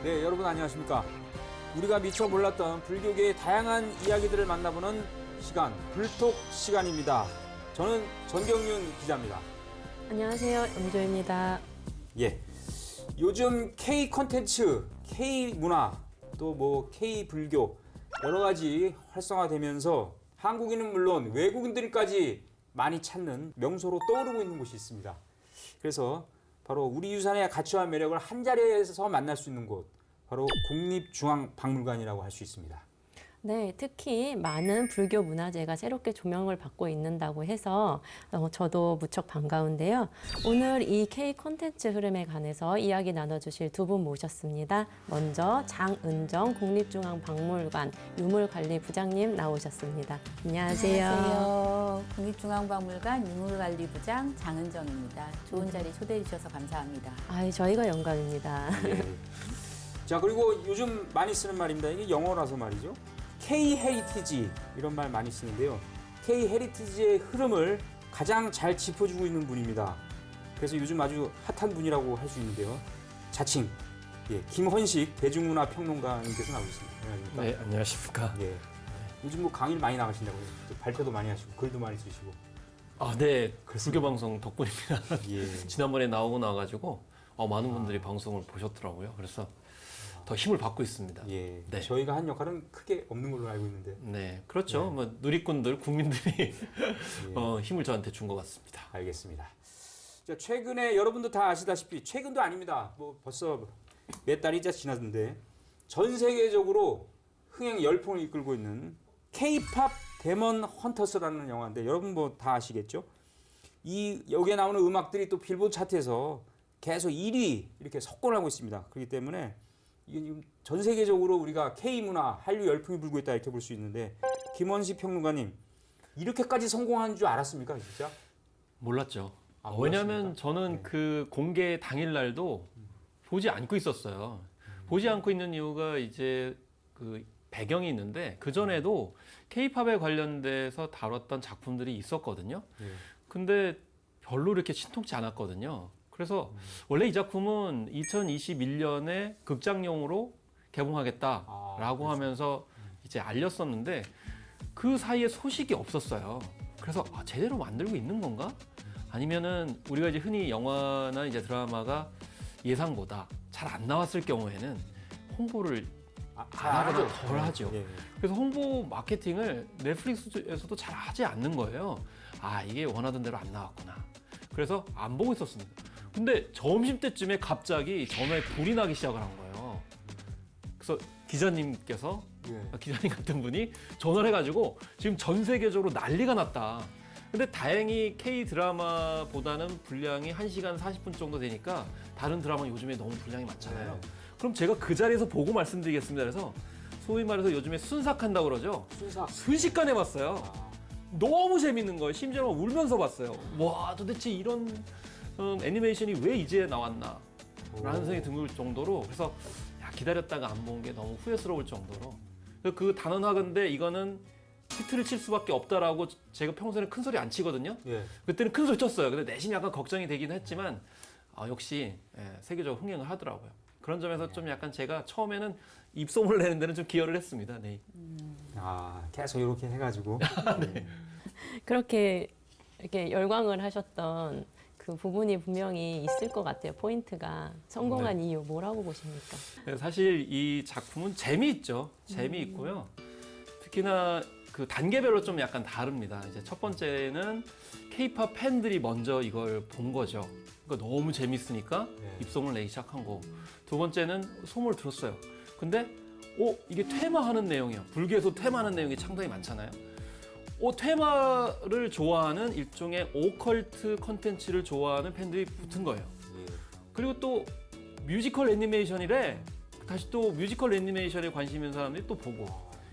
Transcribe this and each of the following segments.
네, 여러분 안녕하십니까? 우리가 미처 몰랐던 불교계의 다양한 이야기들을 만나보는 시간, 불톡 시간입니다. 저는 전경윤 기자입니다. 안녕하세요. 염조입니다. 예, 요즘 K 콘텐츠, K 문화, 또 뭐 K 불교 여러 가지 활성화되면서 한국인은 물론 외국인들까지 많이 찾는 명소로 떠오르고 있는 곳이 있습니다. 그래서 바로 우리 유산의 가치와 매력을 한 자리에서 만날 수 있는 곳, 바로 국립중앙박물관이라고 할 수 있습니다. 네, 특히 많은 불교 문화재가 새롭게 조명을 받고 있는다고 해서 저도 무척 반가운데요. 오늘 이 K 콘텐츠 흐름에 관해서 이야기 나눠주실 두 분 모셨습니다. 먼저 장은정 국립중앙박물관 유물관리부장님 나오셨습니다. 안녕하세요. 안녕하세요. 국립중앙박물관 유물관리부장 장은정입니다. 좋은 자리 초대해 주셔서 감사합니다. 저희가 영광입니다. 예. 자, 그리고 요즘 많이 쓰는 말입니다. 이게 영어라서 말이죠. K-헤리티지 이런 말 많이 쓰는데요. K-헤리티지의 흐름을 가장 잘 짚어주고 있는 분입니다. 그래서 요즘 아주 핫한 분이라고 할 수 있는데요. 자칭 김헌식 대중문화평론가님께서 나오고 있습니다. 안녕하십니까? 네, 안녕하십니까. 예. 요즘 뭐 강의를 많이 나가신다고 또 발표도 많이 하시고 글도 많이 쓰시고. 네, 불교 방송 덕분입니다. 예. 지난번에 나오고 나가지고 많은 분들이 방송을 보셨더라고요. 그래서 더 힘을 받고 있습니다. 예. 네. 저희가 한 역할은 크게 없는 걸로 알고 있는데. 네, 그렇죠. 네. 뭐 누리꾼들, 국민들이 예. 힘을 저한테 준 것 같습니다. 알겠습니다. 자, 최근에 여러분도 다 아시다시피 최근도 아닙니다. 뭐 벌써 몇 달이 이제 지났는데 전 세계적으로 흥행 열풍을 이끌고 있는 K-팝 데몬 헌터스라는 영화인데 여러분 뭐 다 아시겠죠? 여기에 나오는 음악들이 또 빌보드 차트에서 계속 1위 이렇게 석권하고 있습니다. 그렇기 때문에 이게 지금 전 세계적으로 우리가 K-문화, 한류 열풍이 불고 있다 이렇게 볼 수 있는데 김헌식 평론가님 이렇게까지 성공한 줄 알았습니까, 진짜? 몰랐죠. 몰랐습니까? 왜냐하면 저는 네. 그 공개 당일날도 보지 않고 있었어요. 보지 않고 있는 이유가 이제 그 배경이 있는데 그 전에도 K-팝에 관련돼서 다뤘던 작품들이 있었거든요. 예. 근데 별로 이렇게 신통치 않았거든요. 그래서 원래 이 작품은 2021년에 극장용으로 개봉하겠다라고 하면서 이제 알렸었는데 그 사이에 소식이 없었어요. 그래서 제대로 만들고 있는 건가? 아니면은 우리가 이제 흔히 영화나 이제 드라마가 예상보다 잘 안 나왔을 경우에는 홍보를 안 하고 덜 하죠. 예. 그래서 홍보 마케팅을 넷플릭스에서도 잘 하지 않는 거예요. 이게 원하던 대로 안 나왔구나. 그래서 안 보고 있었습니다. 근데 점심때쯤에 갑자기 전화에 불이 나기 시작을 한 거예요. 그래서 기자님께서 기자님 같은 분이 전화를 해가지고 지금 전 세계적으로 난리가 났다. 근데 다행히 K 드라마보다는 분량이 1시간 40분 정도 되니까 다른 드라마 요즘에 너무 분량이 많잖아요. 네. 그럼 제가 그 자리에서 보고 말씀드리겠습니다. 그래서 소위 말해서 요즘에 순삭한다고 그러죠. 순식간에 봤어요. 너무 재밌는 거예요. 심지어 울면서 봤어요. 와, 도대체 이런 애니메이션이 왜 이제 나왔나 라는 생각이 들 정도로 그래서 기다렸다가 안 본 게 너무 후회스러울 정도로 그 단언하건대 이거는 히트를 칠 수밖에 없다라고 제가 평소에는 큰 소리 안 치거든요. 예. 그때는 큰 소리 쳤어요. 근데 내심 약간 걱정이 되긴 했지만 역시 세계적으로 흥행을 하더라고요. 그런 점에서 좀 약간 제가 처음에는 입소문을 내는 데는 좀 기여를 했습니다. 네. 계속 이렇게 해가지고. 네. 그렇게 이렇게 열광을 하셨던 그 부분이 분명히 있을 것 같아요. 포인트가 성공한 이유 뭐라고 보십니까? 사실 이 작품은 재미있죠. 재미있고요. 특히나 그 단계별로 좀 약간 다릅니다. 이제 첫 번째는 K-팝 팬들이 먼저 이걸 본 거죠. 그러니까 너무 재밌으니까 입소문을 내기 시작한 거고. 두 번째는 소문을 들었어요. 근데 이게 퇴마하는 내용이야. 불교에서 퇴마하는 내용이 상당히 많잖아요. 퇴마를 좋아하는 일종의 오컬트 컨텐츠를 좋아하는 팬들이 붙은 거예요. 그리고 또 뮤지컬 애니메이션이래. 다시 또 뮤지컬 애니메이션에 관심 있는 사람들이 또 보고.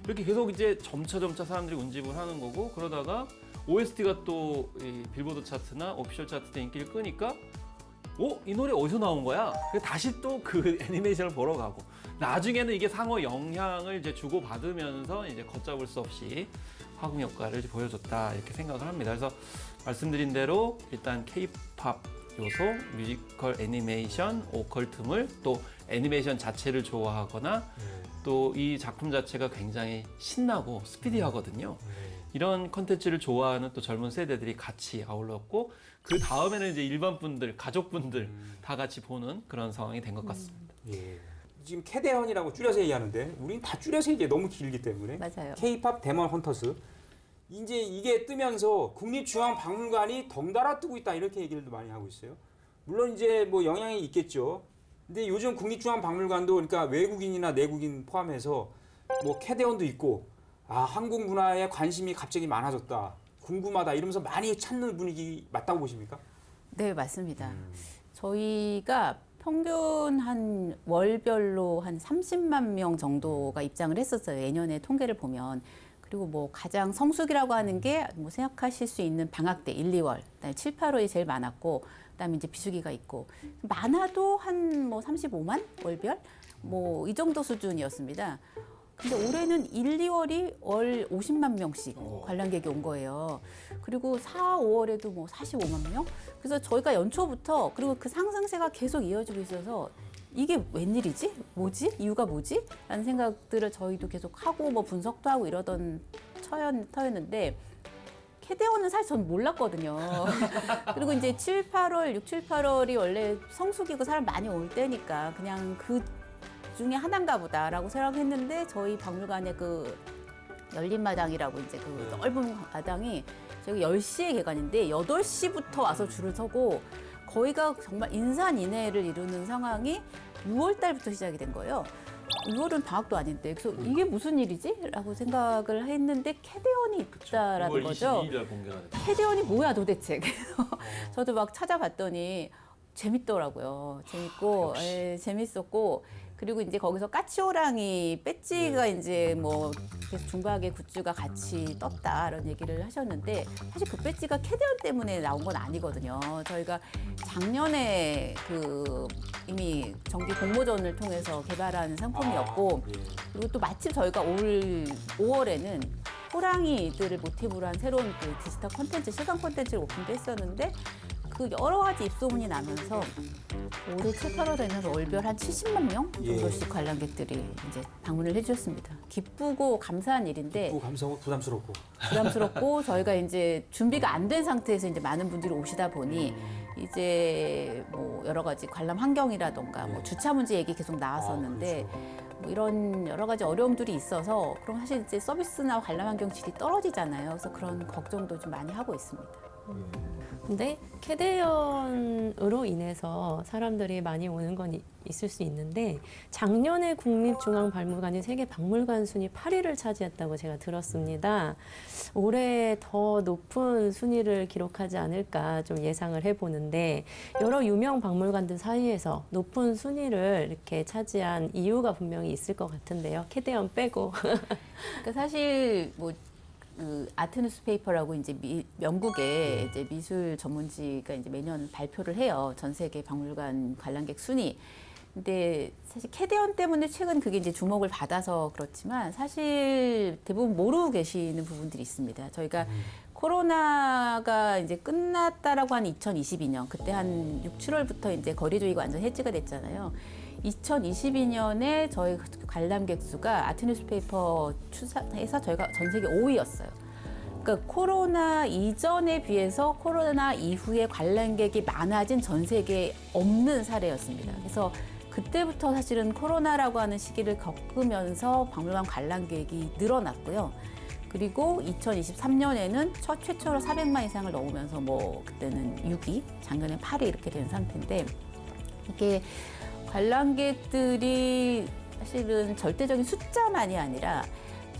이렇게 계속 이제 점차 사람들이 운집을 하는 거고 그러다가 OST가 또 이 빌보드 차트나 오피셜 차트 때 인기를 끄니까 이 노래 어디서 나온 거야? 다시 또 그 애니메이션을 보러 가고 나중에는 이게 상호 영향을 이제 주고받으면서 이제 걷잡을 수 없이 화궁 효과를 보여줬다 이렇게 생각을 합니다. 그래서 말씀드린 대로 일단 K-팝 요소, 뮤지컬 애니메이션, 오컬트물, 또 애니메이션 자체를 좋아하거나 또 이 작품 자체가 굉장히 신나고 스피디하거든요. 이런 컨텐츠를 좋아하는 또 젊은 세대들이 같이 아울렀고 그 다음에는 이제 일반 분들, 가족분들 다 같이 보는 그런 상황이 된 것 같습니다. 예. 지금 캐대헌이라고 줄여서 얘기하는데 우린 다 줄여서 얘기해 너무 길기 때문에 맞아요. K-팝 데몬 헌터스 이제 이게 뜨면서 국립중앙박물관이 덩달아 뜨고 있다 이렇게 얘기를 많이 하고 있어요. 물론 이제 뭐 영향이 있겠죠. 근데 요즘 국립중앙박물관도 그러니까 외국인이나 내국인 포함해서 뭐 캐대헌도 있고 한국 문화에 관심이 갑자기 많아졌다. 궁금하다 이러면서 많이 찾는 분위기 맞다고 보십니까? 네, 맞습니다. 저희가 평균 한 월별로 한 30만 명 정도가 입장을 했었어요. 예년에 통계를 보면. 그리고 뭐 가장 성수기라고 하는 게 뭐 생각하실 수 있는 방학 때 1, 2월, 그다음에 7, 8월이 제일 많았고, 그다음에 이제 비수기가 있고 많아도 한 뭐 35만 월별 뭐 이 정도 수준이었습니다. 근데 올해는 1, 2월이 월 50만 명씩 관람객이 온 거예요. 그리고 4, 5월에도 뭐 45만 명? 그래서 저희가 연초부터 그리고 그 상승세가 계속 이어지고 있어서 이게 웬일이지? 뭐지? 이유가 뭐지? 라는 생각들을 저희도 계속 하고 뭐 분석도 하고 이러던 터였는데 캐대헌은 사실 전 몰랐거든요. 그리고 이제 7, 8월, 6, 7, 8월이 원래 성수기고 사람 많이 올 때니까 그냥 그 중에 하나인가 보다라고 생각했는데 저희 박물관의 그 열린 마당이라고 이제 그 넓은 마당이 저희가 10시에 개관인데 8시부터 와서 줄을 서고 거의가 정말 인산인해를 이루는 상황이 6월 달부터 시작이 된 거예요. 6월은 방학도 아닌데 그래서 이게 무슨 일이지? 라고 생각을 했는데 캐대헌이 있다라는 거죠. 22일 날 공개가 됐죠. 캐대헌이 뭐야 도대체. 그래서 저도 막 찾아봤더니 재밌더라고요. 재밌고, 예, 재밌었고, 그리고 이제 거기서 까치호랑이 배지가 이제 뭐 계속 중박의 굿즈가 같이 떴다 이런 얘기를 하셨는데 사실 그 배지가 캐대헌 때문에 나온 건 아니거든요. 저희가 작년에 그 이미 정기 공모전을 통해서 개발한 상품이었고 그리고 또 마침 저희가 올 5월에는 호랑이들을 모티브로 한 새로운 그 디지털 콘텐츠, 실감 콘텐츠를 오픈도 했었는데 그 여러 가지 입소문이 나면서 올해 7, 8월에는 월별 한 70만 명 정도씩 관람객들이 이제 방문을 해주셨습니다. 기쁘고 감사한 일인데 감사하고 부담스럽고 저희가 이제 준비가 안 된 상태에서 이제 많은 분들이 오시다 보니 이제 뭐 여러 가지 관람 환경이라던가 뭐 주차 문제 얘기 계속 나왔었는데 뭐 이런 여러 가지 어려움들이 있어서 그럼 사실 이제 서비스나 관람 환경 질이 떨어지잖아요. 그래서 그런 걱정도 좀 많이 하고 있습니다. 근데 캐대헌으로 인해서 사람들이 많이 오는 건 있을 수 있는데 작년에 국립중앙박물관이 세계 박물관 순위 8위를 차지했다고 제가 들었습니다. 올해 더 높은 순위를 기록하지 않을까 좀 예상을 해보는데 여러 유명 박물관들 사이에서 높은 순위를 이렇게 차지한 이유가 분명히 있을 것 같은데요. 캐대헌 빼고. 그러니까 사실 뭐 그 아트뉴스페이퍼라고 이제 영국의 이제 미술 전문지가 이제 매년 발표를 해요. 전 세계 박물관 관람객 순위. 근데 사실 캐대헌 때문에 최근 그게 이제 주목을 받아서 그렇지만 사실 대부분 모르고 계시는 부분들이 있습니다. 저희가 코로나가 이제 끝났다라고 한 2022년 그때 한 6, 7월부터 이제 거리두기가 완전 해지가 됐잖아요. 2022년에 저희 관람객 수가 아트뉴스페이퍼 추산해서 저희가 전 세계 5위였어요. 그러니까 코로나 이전에 비해서 코로나 이후에 관람객이 많아진 전 세계에 없는 사례였습니다. 그래서 그때부터 사실은 코로나라고 하는 시기를 겪으면서 박물관 관람객이 늘어났고요. 그리고 2023년에는 최초로 400만 이상을 넘으면서 뭐 그때는 6위, 작년에 8위 이렇게 된 상태인데 이게 관람객들이 사실은 절대적인 숫자만이 아니라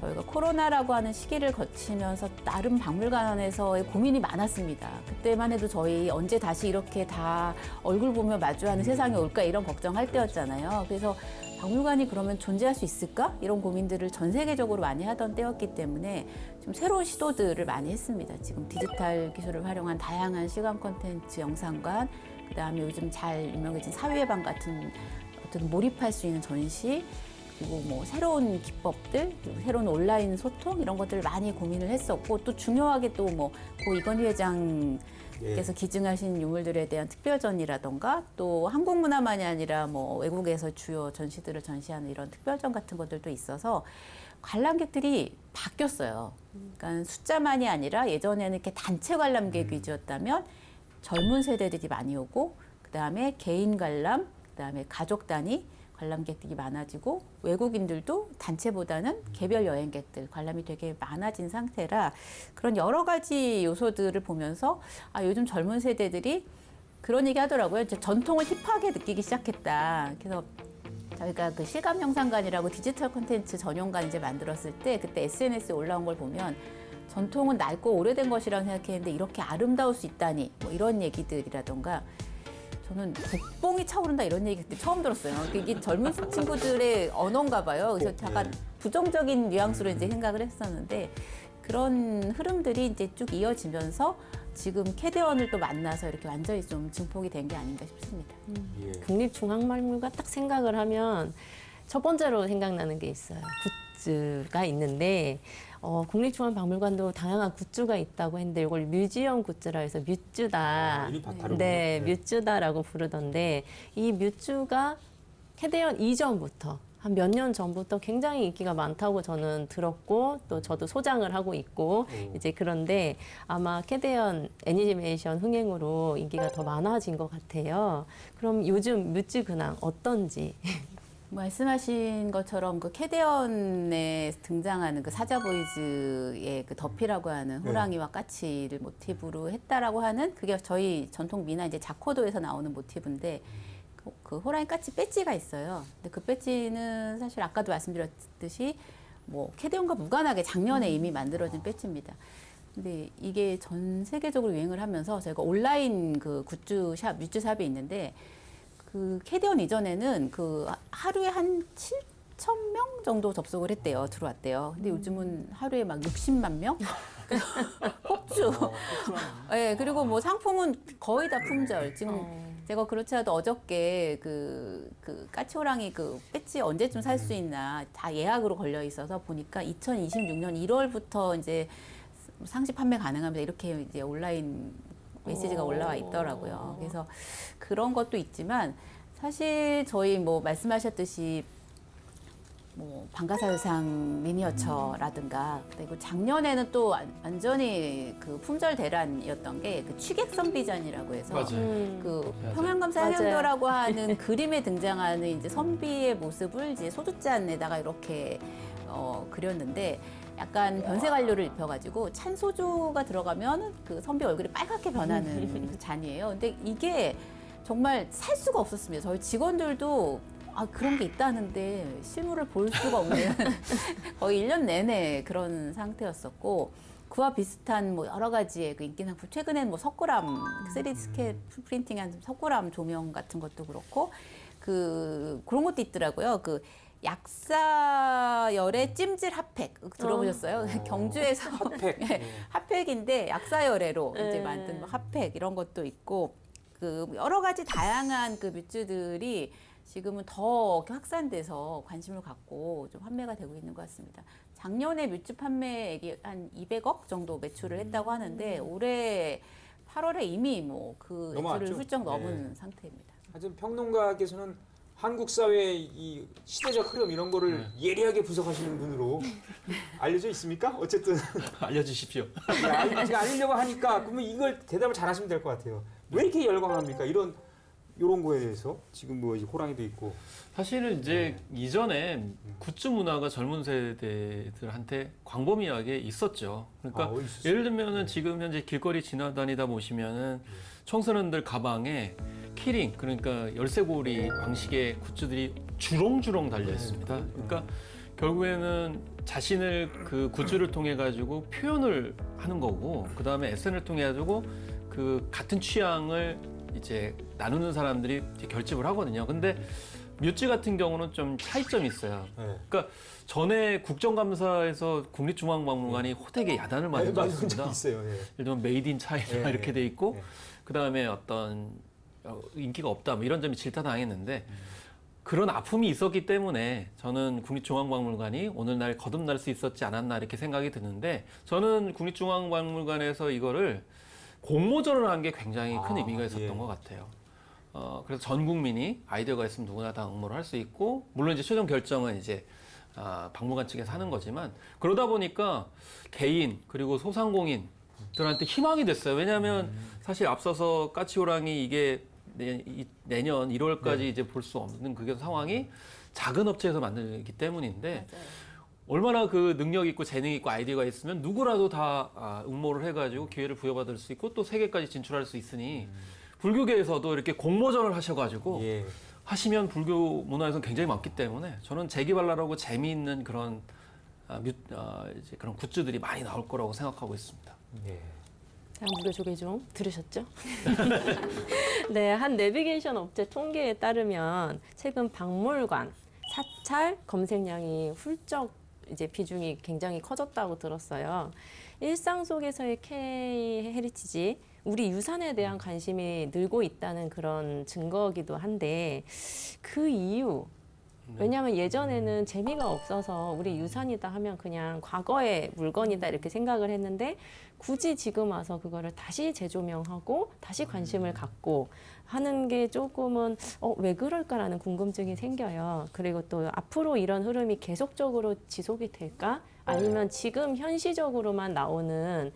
저희가 코로나라고 하는 시기를 거치면서 나름 박물관에서의 고민이 많았습니다. 그때만 해도 저희 언제 다시 이렇게 다 얼굴 보며 마주하는 세상이 올까 이런 걱정할 때였잖아요. 그래서 박물관이 그러면 존재할 수 있을까? 이런 고민들을 전 세계적으로 많이 하던 때였기 때문에 좀 새로운 시도들을 많이 했습니다. 지금 디지털 기술을 활용한 다양한 시간 콘텐츠 영상관, 그다음에 요즘 잘 유명해진 사회의 방 같은 어떤 몰입할 수 있는 전시, 그리고 뭐 새로운 기법들, 그리고 새로운 온라인 소통 이런 것들을 많이 고민을 했었고 또 중요하게 또 뭐 고 이건희 회장 그래서 기증하신 유물들에 대한 특별전이라던가 또 한국 문화만이 아니라 뭐 외국에서 주요 전시들을 전시하는 이런 특별전 같은 것들도 있어서 관람객들이 바뀌었어요. 그러니까 숫자만이 아니라 예전에는 이렇게 단체 관람객 위주였다면 젊은 세대들이 많이 오고 그다음에 개인 관람, 그다음에 가족 단위 관람객들이 많아지고 외국인들도 단체보다는 개별 여행객들 관람이 되게 많아진 상태라 그런 여러 가지 요소들을 보면서 아, 요즘 젊은 세대들이 그런 얘기 하더라고요. 이제 전통을 힙하게 느끼기 시작했다. 그래서 저희가 그 실감 영상관이라고 디지털 콘텐츠 전용관 이제 만들었을 때 그때 SNS에 올라온 걸 보면 전통은 낡고 오래된 것이라고 생각했는데 이렇게 아름다울 수 있다니 뭐 이런 얘기들이라던가 저는 국뽕이 차오른다 이런 얘기 그때 처음 들었어요. 이게 젊은 친구들의 언어인가 봐요. 그래서 약간 부정적인 뉘앙스로 이제 생각을 했었는데 그런 흐름들이 이제 쭉 이어지면서 지금 캐대원을 또 만나서 이렇게 완전히 좀 증폭이 된 게 아닌가 싶습니다. 예. 국립중앙박물관 딱 생각을 하면 첫 번째로 생각나는 게 있어요. 굿즈가 있는데 국립중앙박물관도 다양한 굿즈가 있다고 했는데 이걸 뮤지엄 굿즈라 해서 뮤즈다. 이름이 다르군요. 네, 네. 뮤즈다라고 부르던데 이 뮤즈가 캐대원 이전부터 한 몇 년 전부터 굉장히 인기가 많다고 저는 들었고 또 저도 소장을 하고 있고 이제 그런데 아마 캐대원 애니메이션 흥행으로 인기가 더 많아진 것 같아요. 그럼 요즘 뮤즈 근황 어떤지? 말씀하신 것처럼 그 캐대언에 등장하는 그 사자보이즈의 그 덮이라고 하는 호랑이와 까치를 모티브로 했다라고 하는 그게 저희 전통 미나 이제 자코도에서 나오는 모티브인데 그 호랑이 까치 배지가 있어요. 근데 그 배지는 사실 아까도 말씀드렸듯이 뭐 캐대언과 무관하게 작년에 이미 만들어진 배지입니다. 근데 이게 전 세계적으로 유행을 하면서 저희가 온라인 그 굿즈샵, 뮤즈샵이 있는데 그 캐대원 이전에는 그 하루에 한 7천 명 정도 접속을 했대요. 들어왔대요. 근데 요즘은 하루에 막 60만 명? 폭주. 네, 그리고 뭐 상품은 거의 다 품절. 지금 제가 그렇지 않아도 어저께 그 까치호랑이 그 배지 언제쯤 살 수 있나 다 예약으로 걸려 있어서 보니까 2026년 1월부터 이제 상시 판매 가능합니다. 이렇게 이제 온라인 메시지가 올라와 있더라고요. 그래서 그런 것도 있지만 사실 저희 뭐 말씀하셨듯이 뭐 방가사유상 미니어처라든가 그리고 작년에는 또 완전히 그 품절 대란이었던 게 그 취객성 비전이라고 해서 맞아요. 그 맞아요. 평양감사 맞아요. 해경도라고 하는 그림에 등장하는 이제 선비의 모습을 이제 소주잔에다가 이렇게 그렸는데 약간 변색 완료를 입혀가지고 찬 소주가 들어가면 그 선비 얼굴이 빨갛게 변하는 그 잔이에요. 근데 이게 정말 살 수가 없었습니다. 저희 직원들도 아, 그런 게 있다는데 실물을 볼 수가 없는 거의 1년 내내 그런 상태였었고 그와 비슷한 뭐 여러 가지의 그 인기 상품 최근엔 뭐 석굴암 3D 스캔 프린팅한 석굴암 조명 같은 것도 그렇고 그런 것도 있더라고요. 그 약사열의 찜질 핫팩 들어보셨어요? 경주에서 핫팩. 네, 핫팩인데 약사열애로 이제 만든 뭐 핫팩 이런 것도 있고 그 여러 가지 다양한 그 뮤즈들이 지금은 더 확산돼서 관심을 갖고 좀 판매가 되고 있는 것 같습니다. 작년에 뮤즈 판매액이 한 200억 정도 매출을 했다고 하는데 올해 8월에 이미 뭐 그 넘어왔죠? 매출을 훌쩍 넘은 네. 상태입니다. 하여튼 평론가께서는 한국 사회의 이 시대적 흐름 이런 거를 예리하게 분석하시는 분으로 알려져 있습니까? 어쨌든 알려주십시오. 제가 알리려고 하니까 그러면 이걸 대답을 잘하시면 될 것 같아요. 왜 이렇게 열광합니까? 이런 거에 대해서 지금 뭐 이제 호랑이도 있고 사실은 이제 이전에 굿즈 문화가 젊은 세대들한테 광범위하게 있었죠. 그러니까 아, 있었어요? 예를 들면은 지금 현재 길거리 지나다니다 보시면은 청소년들 가방에 키링 그러니까 열쇠고리 방식의 굿즈들이 주렁주렁 달려 있습니다. 그러니까 결국에는 자신을 그 굿즈를 통해 가지고 표현을 하는 거고 그 다음에 SNS를 통해 가지고 그 같은 취향을 이제 나누는 사람들이 이제 결집을 하거든요. 근데 뮤즈 같은 경우는 좀 차이점이 있어요. 네. 그러니까 전에 국정감사에서 국립중앙박물관이 호되게 야단을 맞은 적 맞은 있습니다. 적 있어요. 예. 예를 들면 메이드 인 차이나 네, 이렇게 돼 있고 네. 그다음에 어떤 인기가 없다 뭐 이런 점이 질타당했는데 그런 아픔이 있었기 때문에 저는 국립중앙박물관이 오늘날 거듭날 수 있었지 않았나 이렇게 생각이 드는데 저는 국립중앙박물관에서 이거를 공모전을 한 게 굉장히 큰 의미가 있었던 예. 것 같아요. 그래서 전 국민이 아이디어가 있으면 누구나 다 응모를 할 수 있고, 물론 이제 최종 결정은 이제 박물관 측에서 하는 거지만, 그러다 보니까 개인 그리고 소상공인들한테 희망이 됐어요. 왜냐하면 사실 앞서서 까치호랑이 이게 내년 1월까지 이제 볼 수 없는 그게 상황이 작은 업체에서 만들기 때문인데, 얼마나 그 능력 있고 재능 있고 아이디어가 있으면 누구라도 다 응모를 해가지고 기회를 부여받을 수 있고 또 세계까지 진출할 수 있으니, 불교계에서도 이렇게 공모전을 하셔가지고 예. 하시면 불교 문화에서는 굉장히 많기 때문에 저는 재기발랄하고 재미있는 그런 이제 그런 굿즈들이 많이 나올 거라고 생각하고 있습니다. 예. 자, 무교조개종 들으셨죠? 네, 한 내비게이션 업체 통계에 따르면 최근 박물관 사찰 검색량이 훌쩍 이제 비중이 굉장히 커졌다고 들었어요. 일상 속에서의 K 헤리티지, 우리 유산에 대한 관심이 늘고 있다는 그런 증거이기도 한데, 그 이유, 왜냐하면 예전에는 재미가 없어서 우리 유산이다 하면 그냥 과거의 물건이다 이렇게 생각을 했는데, 굳이 지금 와서 그거를 다시 재조명하고 다시 관심을 갖고 하는 게 조금은 왜 그럴까라는 궁금증이 생겨요. 그리고 또 앞으로 이런 흐름이 계속적으로 지속이 될까? 아니면 지금 현시적으로만 나오는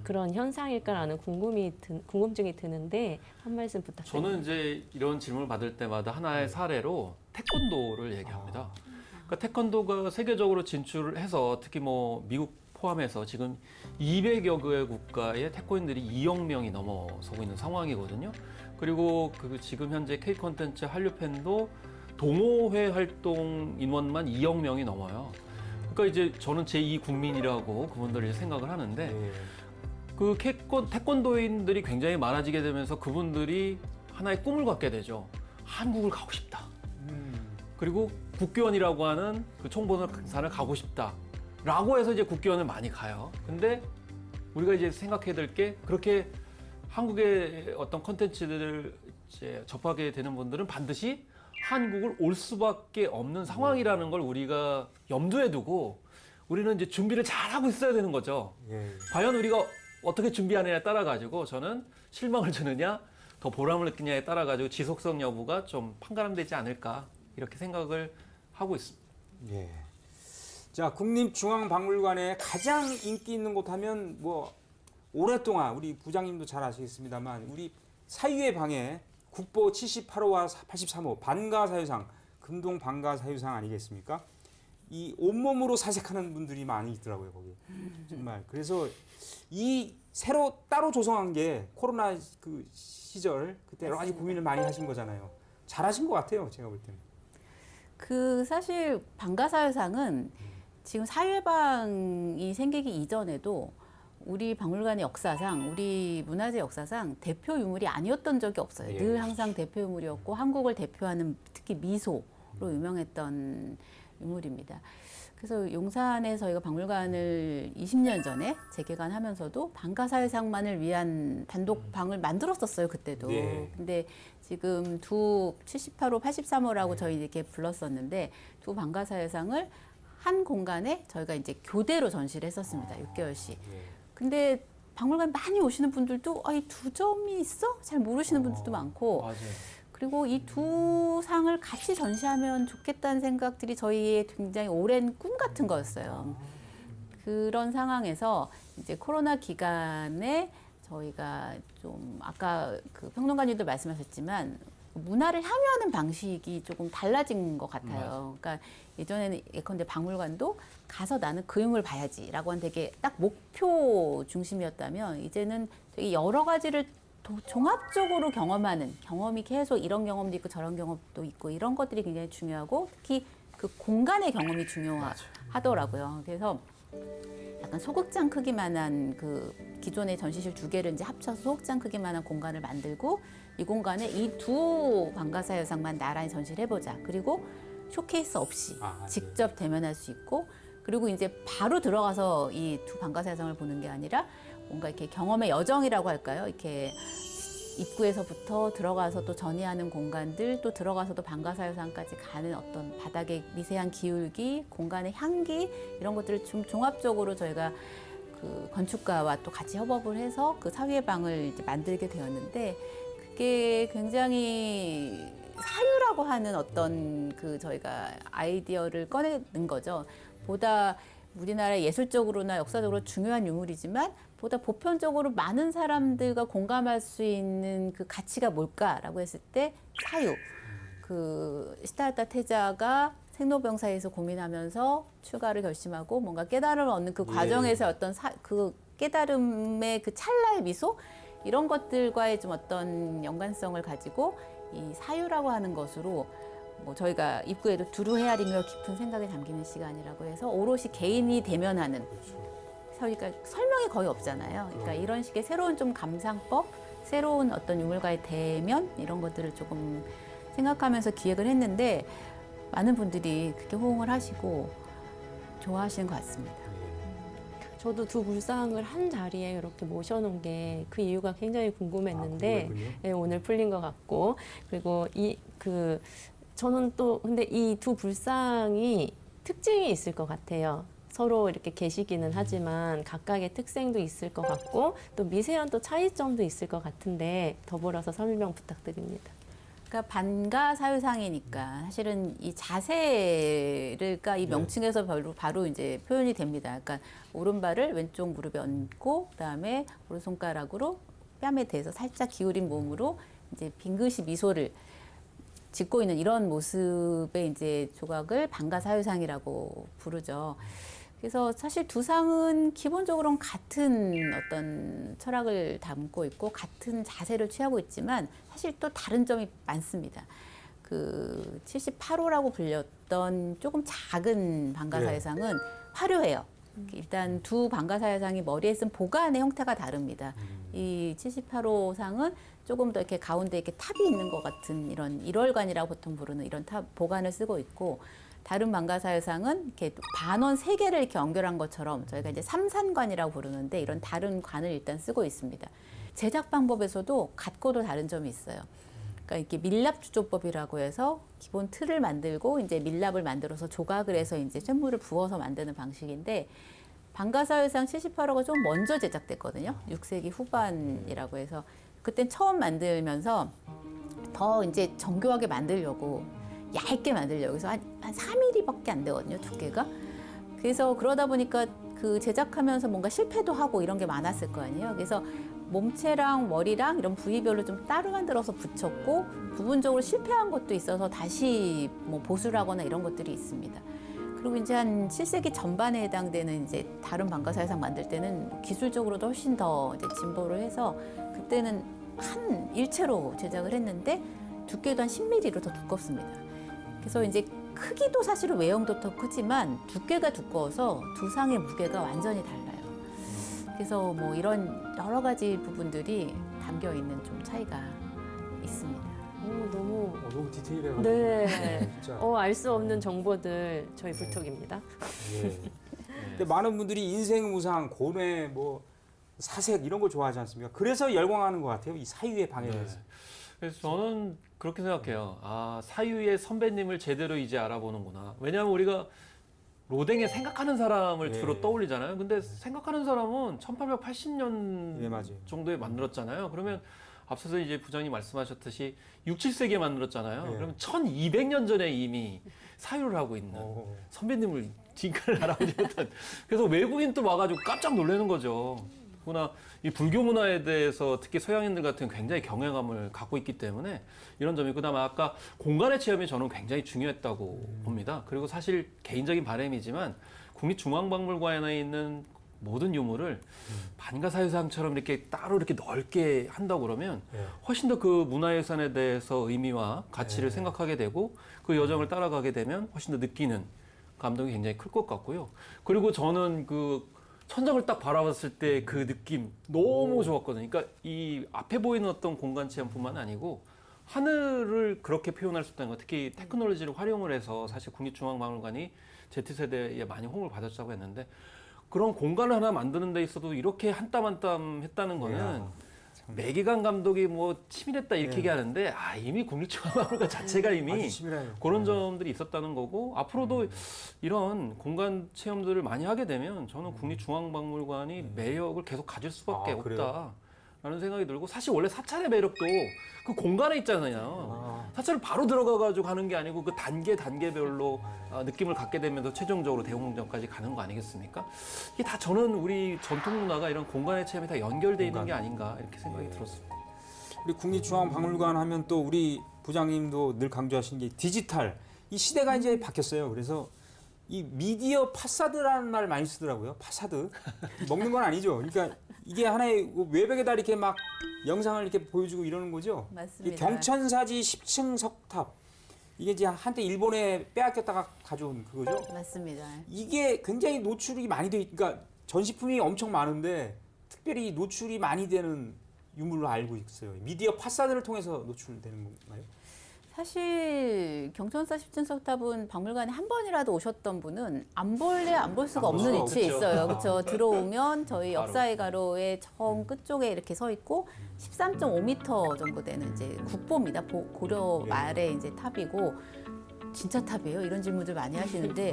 그런 현상일까라는 궁금증이 드는데 한 말씀 부탁드립니다. 저는 이제 이런 질문을 받을 때마다 하나의 사례로 태권도를 얘기합니다. 그러니까 태권도가 세계적으로 진출을 해서 특히 뭐 미국 포함해서 지금 200여 개의 국가의 태권인들이 2억 명이 넘어서고 있는 상황이거든요. 그리고 그 지금 현재 K 콘텐츠 한류팬도 동호회 활동 인원만 2억 명이 넘어요. 그러니까 이제 저는 제2 국민이라고 그분들이 생각을 하는데, 예. 그 태권도인들이 굉장히 많아지게 되면서 그분들이 하나의 꿈을 갖게 되죠. 한국을 가고 싶다. 그리고 국기원이라고 하는 그 총보살산을 가고 싶다. 라고 해서 이제 국기원을 많이 가요. 근데 우리가 이제 생각해야 될 게, 그렇게 한국의 어떤 콘텐츠들을 이제 접하게 되는 분들은 반드시 한국을 올 수밖에 없는 상황이라는 걸 우리가 염두에 두고 우리는 이제 준비를 잘 하고 있어야 되는 거죠. 예. 과연 우리가 어떻게 준비하느냐에 따라 가지고 저는 실망을 주느냐 더 보람을 느끼냐에 따라 가지고 지속성 여부가 좀 판가름되지 않을까 이렇게 생각을 하고 있습니다. 예. 자, 국립중앙박물관에 가장 인기 있는 곳 하면 뭐 오랫동안 우리 부장님도 잘 아시겠습니다만 우리 사유의 방에 국보 78호와 83호 반가사유상, 금동 반가사유상 아니겠습니까? 이 온몸으로 사색하는 분들이 많이 있더라고요, 거기. 정말. 그래서 이 새로 따로 조성한 게 코로나 그 시절 그때 여러 가지 고민을 많이 하신 거잖아요. 잘하신 것 같아요, 제가 볼 때는. 그 사실 방가사유상은 지금 사유의방이 생기기 이전에도 우리 박물관의 역사상, 우리 문화재 역사상 대표 유물이 아니었던 적이 없어요. 예. 늘 항상 대표 유물이었고 한국을 대표하는 특히 미소로 유명했던 유물입니다. 그래서 용산에 저희가 박물관을 20년 전에 재개관하면서도 방가사유상만을 위한 단독 방을 만들었었어요, 그때도. 예. 근데 지금 두 78호, 83호라고 저희 이렇게 불렀었는데 두 방가사유상을 한 공간에 저희가 이제 교대로 전시를 했었습니다. 6개월씩. 예. 근데 박물관 많이 오시는 분들도 이 두 점이 있어? 잘 모르시는 분들도 많고, 맞아요. 그리고 이 두 상을 같이 전시하면 좋겠다는 생각들이 저희의 굉장히 오랜 꿈 같은 거였어요. 그런 상황에서 이제 코로나 기간에 저희가 좀 아까 그 평론가님도 말씀하셨지만 문화를 향유하는 방식이 조금 달라진 것 같아요. 그러니까 예전에는 예컨대 박물관도 가서 나는 그 유물 봐야지라고 한 되게 딱 목표 중심이었다면 이제는 되게 여러 가지를 종합적으로 경험하는 경험이 계속 이런 경험도 있고 저런 경험도 있고 이런 것들이 굉장히 중요하고 특히 그 공간의 경험이 중요하더라고요. 그래서 약간 소극장 크기만한 그 기존의 전시실 두 개를 이제 합쳐서 소극장 크기만한 공간을 만들고 이 공간에 이 두 방가사유상만 나란히 전시를 해보자. 그리고 쇼케이스 없이 예. 직접 대면할 수 있고 그리고 이제 바로 들어가서 이 두 방가사유상을 보는 게 아니라 뭔가 이렇게 경험의 여정이라고 할까요? 이렇게 입구에서부터 들어가서 또 전이하는 공간들, 또 들어가서도 방가사유상까지 가는 어떤 바닥의 미세한 기울기, 공간의 향기 이런 것들을 좀 종합적으로 저희가 그 건축가와 또 같이 협업을 해서 그 사유의 방을 이제 만들게 되었는데 그게 굉장히 사유라고 하는 어떤 그 저희가 아이디어를 꺼내는 거죠. 보다 우리나라 예술적으로나 역사적으로 중요한 유물이지만 보다 보편적으로 많은 사람들과 공감할 수 있는 그 가치가 뭘까라고 했을 때 사유. 그 시다르타 태자가 생로병사에서 고민하면서 출가를 결심하고 뭔가 깨달음을 얻는 그 과정에서 어떤 그 깨달음의 그 찰나의 미소 이런 것들과의 좀 어떤 연관성을 가지고 이 사유라고 하는 것으로 뭐 저희가 입구에도 두루 헤아리며 깊은 생각에 담기는 시간이라고 해서 오롯이 개인이 대면하는 그러니까 설명이 거의 없잖아요. 그러니까 이런 식의 새로운 좀 감상법, 새로운 어떤 유물과의 대면 이런 것들을 조금 생각하면서 기획을 했는데 많은 분들이 그렇게 호응을 하시고 좋아하시는 것 같습니다. 저도 두 불상을 한 자리에 이렇게 모셔놓은 게 그 이유가 굉장히 궁금했는데 네, 오늘 풀린 것 같고 그리고 저는 또 근데 이 두 불상이 특징이 있을 것 같아요. 서로 이렇게 계시기는 하지만 각각의 특색도 있을 것 같고 또 미세한 또 차이점도 있을 것 같은데 더불어서 설명 부탁드립니다. 그러니까 반가 사유상이니까 사실은 이 자세가 이 명칭에서 바로 이제 표현이 됩니다. 그러니까 오른발을 왼쪽 무릎에 얹고 그다음에 오른손가락으로 뺨에 대서 살짝 기울인 몸으로 이제 빙긋이 미소를 짓고 있는 이런 모습의 이제 조각을 반가 사유상이라고 부르죠. 그래서 사실 두 상은 기본적으로는 같은 어떤 철학을 담고 있고 같은 자세를 취하고 있지만 사실 또 다른 점이 많습니다. 그 78호라고 불렸던 조금 작은 반가사유상은 화려해요. 일단 두 반가사유상이 머리에 쓴 보관의 형태가 다릅니다. 이 78호 상은 조금 더 이렇게 가운데 이렇게 탑이 있는 것 같은 이런 일월관이라고 보통 부르는 이런 탑 보관을 쓰고 있고 다른 반가사유상은 이렇게 반원 세 개를 이렇게 연결한 것처럼 저희가 이제 삼산관이라고 부르는데 이런 다른 관을 일단 쓰고 있습니다. 제작 방법에서도 같고도 다른 점이 있어요. 그러니까 이렇게 밀랍 주조법이라고 해서 기본 틀을 만들고 이제 밀랍을 만들어서 조각을 해서 이제 쇳물을 부어서 만드는 방식인데 반가사유상 78호가 좀 먼저 제작됐거든요. 6세기 후반이라고 해서 그땐 처음 만들면서 더 이제 정교하게 만들려고 얇게 만들려고 해서 한 3mm밖에 안 되거든요, 두께가. 그래서 그러다 보니까 그 제작하면서 뭔가 실패도 하고 이런 게 많았을 거 아니에요. 그래서 몸체랑 머리랑 이런 부위별로 좀 따로 만들어서 붙였고 부분적으로 실패한 것도 있어서 다시 뭐 보수를 하거나 이런 것들이 있습니다. 그리고 이제 한 7세기 전반에 해당되는 이제 다른 반가사유상 만들 때는 기술적으로도 훨씬 더 이제 진보를 해서 그때는 한 일체로 제작을 했는데 두께도 한 10mm로 더 두껍습니다. 그래서 이제 크기도 사실은 외형도 더 크지만 두께가 두꺼워서 두 상의 무게가 완전히 달라요. 그래서 뭐 이런 여러 가지 부분들이 담겨 있는 좀 차이가 있습니다. 너무 디테일해요. 네. 진짜. 알 수 없는 정보들 저희 불톡입니다. 예. 근데 많은 분들이 인생 무상, 고뇌, 뭐 사색 이런 걸 좋아하지 않습니까? 그래서 열광하는 것 같아요. 이 사유의 방에 대해서. 그래서 저는 그렇게 생각해요. 아, 사유의 선배님을 제대로 이제 알아보는구나. 왜냐하면 우리가 로댕에 생각하는 사람을 예. 주로 떠올리잖아요. 근데 생각하는 사람은 1880년 예, 맞아요. 정도에 만들었잖아요. 그러면 앞서서 이제 부장님 말씀하셨듯이 6, 7세기에 만들었잖아요. 예. 그러면 1200년 전에 이미 사유를 하고 있는 선배님을 징크를 알아보지 못한. 그래서 외국인 또 와가지고 깜짝 놀라는 거죠. 그러나 이 불교 문화에 대해서 특히 서양인들 같은 굉장히 경외감을 갖고 있기 때문에 이런 점이 그다음에 아까 공간의 체험이 저는 굉장히 중요했다고 봅니다. 그리고 사실 개인적인 바람이지만 국립중앙박물관에 있는 모든 유물을 반가사유상처럼 이렇게 따로 이렇게 넓게 한다고 그러면 훨씬 더 그 문화유산에 대해서 의미와 가치를 생각하게 되고 그 여정을 따라가게 되면 훨씬 더 느끼는 감동이 굉장히 클 것 같고요. 그리고 저는 그 천장을 딱 바라봤을 때 그 느낌 너무 좋았거든요. 그러니까 이 앞에 보이는 어떤 공간 체험뿐만 아니고 하늘을 그렇게 표현할 수 있다는 거, 특히 테크놀로지를 활용을 해서 사실 국립중앙박물관이 Z세대에 많이 호응을 받았다고 했는데 그런 공간을 하나 만드는 데 있어도 이렇게 한 땀 한 땀 했다는 거는 매기관 감독이 뭐 치밀했다 이렇게 네. 얘기하는데 이미 국립중앙박물관 자체가 이미 아주 치밀해요. 그런 점들이 있었다는 거고 앞으로도 이런 공간 체험들을 많이 하게 되면 저는 국립중앙박물관이 매력을 계속 가질 수밖에 아, 그래요? 없다라는 생각이 들고 사실 원래 사찰의 매력도 그 공간에 있잖아요. 사찰을 바로 들어가가지고 가는 게 아니고 그 단계별로 느낌을 갖게 되면서 최종적으로 대웅궁전까지 가는 거 아니겠습니까? 이게 다 저는 우리 전통 문화가 이런 공간의 체험이 다 연결돼 있는 게 아닌가 이렇게 생각이 들었습니다. 우리 국립중앙박물관 하면 또 우리 부장님도 늘 강조하시는 게 디지털. 이 시대가 이제 바뀌었어요. 그래서 이 미디어 파사드라는 말 많이 쓰더라고요. 파사드. 먹는 건 아니죠. 그러니까 이게 하나의 외벽에다 이렇게 막 영상을 이렇게 보여주고 이러는 거죠. 맞습니다. 이 경천사지 10층 석탑. 이게 이제 한때 일본에 빼앗겼다가 가져온 그거죠. 맞습니다. 이게 굉장히 노출이 많이 돼, 그러니까 전시품이 엄청 많은데 특별히 노출이 많이 되는 유물로 알고 있어요. 미디어 파사드를 통해서 노출되는 건가요? 사실 경천사 10층 석탑은 박물관에 한 번이라도 오셨던 분은 안 볼래 안 볼 수가 안 볼 없는 수가 위치에 없죠. 있어요. 그렇죠. 들어오면 저희 바로. 역사의 가로의 정 끝쪽에 이렇게 서 있고 13.5m 정도 되는 이제 국보입니다. 고려 말의 이제 탑이고 진짜 탑이에요? 이런 질문들 많이 하시는데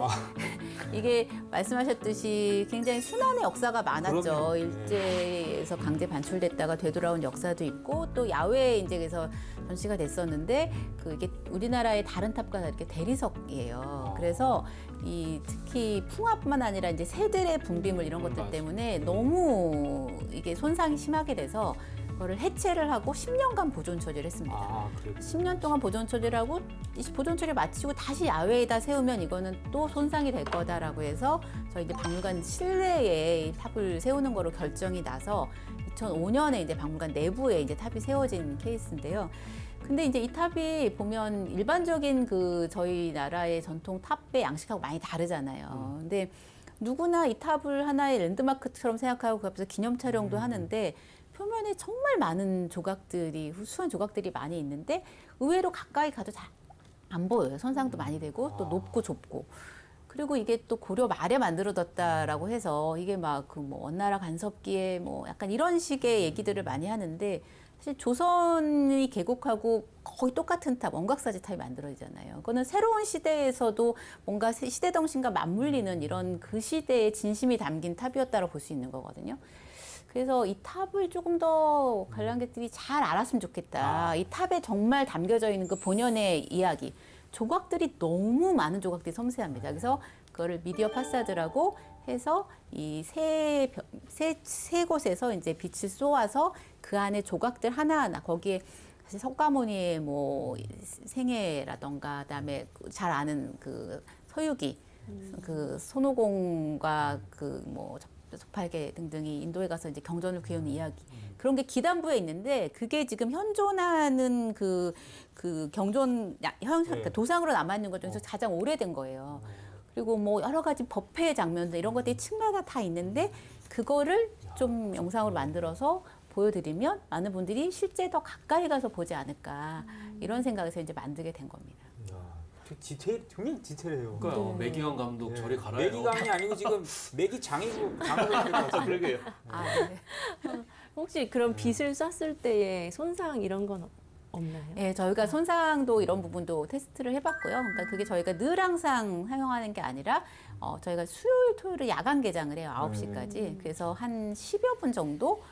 이게 말씀하셨듯이 굉장히 순환의 역사가 많았죠. 그럼요. 일제에서 강제 반출됐다가 되돌아온 역사도 있고 또 야외에 이제 그래서 전시가 됐었는데 이게 우리나라의 다른 탑과 다르게 대리석이에요. 그래서 이 특히 풍화뿐만 아니라 이제 새들의 분비물 이런 것들 때문에 너무 이게 손상이 심하게 돼서 그거를 해체를 하고 10년간 보존 처리를 했습니다. 아, 그래요. 10년 동안 보존 처리를 하고 보존 처리 마치고 다시 야외에다 세우면 이거는 또 손상이 될 거다라고 해서 저희 이제 박물관 실내에 이 탑을 세우는 거로 결정이 나서 2005년에 이제 박물관 내부에 이제 탑이 세워진 케이스인데요. 근데 이제 이 탑이 보면 일반적인 저희 나라의 전통 탑의 양식하고 많이 다르잖아요. 근데 누구나 이 탑을 하나의 랜드마크처럼 생각하고 그 앞에서 기념 촬영도 하는데 표면에 정말 많은 조각들이 후수한 조각들이 많이 있는데 의외로 가까이 가도 잘 안 보여요. 손상도 많이 되고 또 높고 좁고. 그리고 이게 또 고려 말에 만들어졌다라고 해서 이게 막 원나라 간섭기에 뭐 약간 이런 식의 얘기들을 많이 하는데 사실 조선이 개국하고 거의 똑같은 탑, 원각사지 탑이 만들어지잖아요. 그거는 새로운 시대에서도 뭔가 시대 정신과 맞물리는 이런 그 시대의 진심이 담긴 탑이었다고 볼 수 있는 거거든요. 그래서 이 탑을 조금 더 관람객들이 잘 알았으면 좋겠다. 이 탑에 정말 담겨져 있는 그 본연의 이야기. 조각들이 너무 많은 조각들이 섬세합니다. 그래서 그거를 미디어 파사드라고 해서 이 세 곳에서 이제 빛을 쏘아서 그 안에 조각들 하나하나 거기에 사실 석가모니의 뭐 생애라던가 그다음에 잘 아는 그 서유기 그 손오공과 그 석팔계 등등이 인도에 가서 이제 경전을 구해온 이야기 그런 게 기단부에 있는데 그게 지금 현존하는 그 경전 그러니까 도상으로 남아 있는 것 중에서 가장 오래된 거예요. 그리고 뭐 여러 가지 법회 장면들 이런 것들이 층마다 다 있는데 그거를 좀 영상으로 만들어서 보여드리면 많은 분들이 실제 더 가까이 가서 보지 않을까 이런 생각에서 이제 만들게 된 겁니다. 굉장히 디테일해요. 그러니까 매기관 감독 저리 가라요. 매기강이 아니고 지금 매기장이고 장으로 해야 될것 같아요. 그러게요. 네. 혹시 그런 빛을 쐈을 때의 손상 이런 건 없나요? 네, 저희가 손상도 이런 부분도 테스트를 해봤고요. 그러니까 그게 저희가 늘 항상 사용하는 게 아니라 저희가 수요일, 토요일에 야간 개장을 해요. 9시까지. 그래서 한 10여 분 정도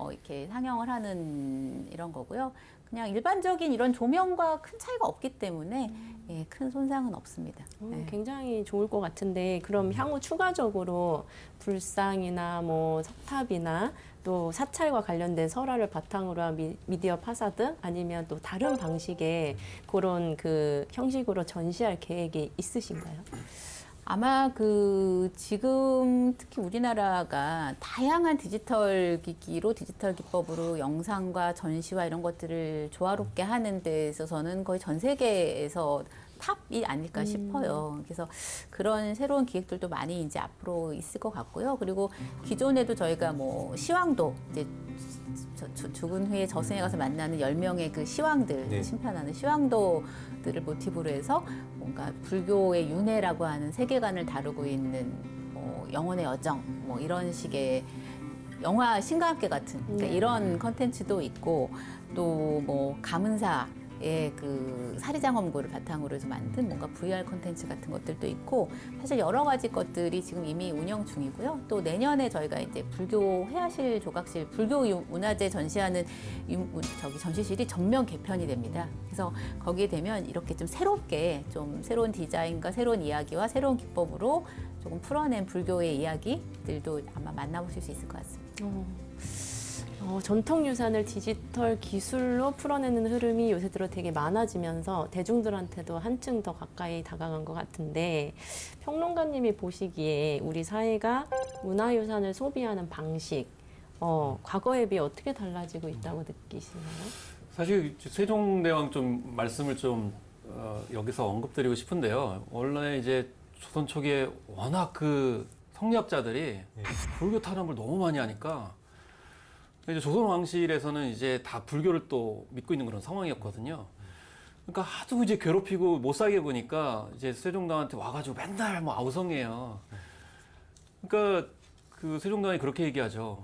이렇게 상영을 하는 이런 거고요. 그냥 일반적인 이런 조명과 큰 차이가 없기 때문에 예, 큰 손상은 없습니다. 네. 굉장히 좋을 것 같은데 그럼 향후 추가적으로 불상이나 뭐 석탑이나 또 사찰과 관련된 설화를 바탕으로 한 미디어 파사드 아니면 또 다른 방식의 그런 그 형식으로 전시할 계획이 있으신가요? 아마 지금 특히 우리나라가 다양한 디지털 기기로 디지털 기법으로 영상과 전시와 이런 것들을 조화롭게 하는 데 있어서는 거의 전 세계에서 탑이 아닐까 싶어요. 그래서 그런 새로운 기획들도 많이 이제 앞으로 있을 것 같고요. 그리고 기존에도 저희가 뭐 시황도 이제 죽은 후에 저승에 가서 만나는 10명의 그 시황들, 네. 심판하는 시황도들을 모티브로 해서 뭔가 불교의 윤회라고 하는 세계관을 다루고 있는 영혼의 여정, 뭐 이런 식의 영화 신과 함께 같은 그러니까 이런 컨텐츠도 있고 또 뭐 가문사의 그 사리장엄고를 바탕으로 해서 만든 뭔가 VR 컨텐츠 같은 것들도 있고 사실 여러 가지 것들이 지금 이미 운영 중이고요. 또 내년에 저희가 이제 불교 회화실 조각실 불교 문화재 전시하는 전시실이 전면 개편이 됩니다. 그래서 거기에 되면 이렇게 좀 새롭게 좀 새로운 디자인과 새로운 이야기와 새로운 기법으로 조금 풀어낸 불교의 이야기들도 아마 만나보실 수 있을 것 같습니다. 전통 유산을 디지털 기술로 풀어내는 흐름이 요새 들어 되게 많아지면서 대중들한테도 한층 더 가까이 다가간 것 같은데 평론가님이 보시기에 우리 사회가 문화유산을 소비하는 방식, 과거에 비해 어떻게 달라지고 있다고 느끼시나요? 사실 세종대왕 좀 말씀을 좀 여기서 언급드리고 싶은데요. 원래 이제 조선 초기에 워낙 그 성리학자들이 불교 탄압을 너무 많이 하니까 이제 조선 왕실에서는 이제 다 불교를 또 믿고 있는 그런 상황이었거든요. 그러니까 하도 이제 괴롭히고 못 살게 보니까 이제 세종대왕한테 와가지고 맨날 뭐 아우성해요. 그러니까 그 세종대왕이 그렇게 얘기하죠.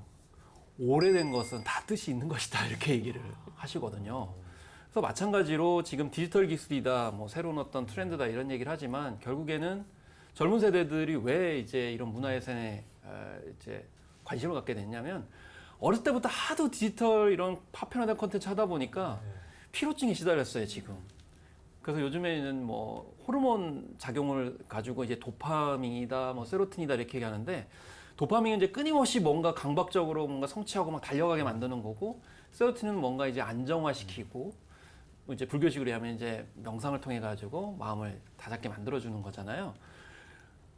오래된 것은 다 뜻이 있는 것이다 이렇게 얘기를 하시거든요. 그래서 마찬가지로 지금 디지털 기술이다, 뭐 새로운 어떤 트렌드다 이런 얘기를 하지만 결국에는 젊은 세대들이 왜 이제 이런 문화예산에 이제 관심을 갖게 됐냐면 어렸을 때부터 하도 디지털 이런 파편화된 콘텐츠 하다 보니까 피로증에 시달렸어요 지금. 그래서 요즘에는 뭐 호르몬 작용을 가지고 이제 도파민이다, 뭐 세로토닌이다 이렇게 얘기하는데 도파민은 이제 끊임없이 뭔가 강박적으로 뭔가 성취하고 막 달려가게 만드는 거고 세로토닌은 뭔가 이제 안정화시키고 이제 불교식으로 하면 이제 명상을 통해 가지고 마음을 다잡게 만들어주는 거잖아요.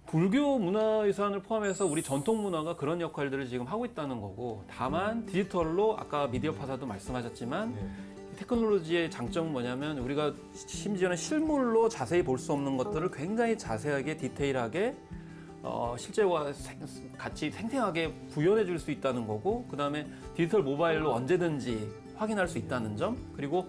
불교 문화유산을 포함해서 우리 전통 문화가 그런 역할들을 지금 하고 있다는 거고 다만 디지털로 아까 미디어 파사도 말씀하셨지만 테크놀로지의 장점은 뭐냐면 우리가 심지어는 실물로 자세히 볼 수 없는 것들을 굉장히 자세하게 디테일하게 실제와 같이 생생하게 구현해 줄 수 있다는 거고 그다음에 디지털 모바일로 언제든지 확인할 수 있다는 점 그리고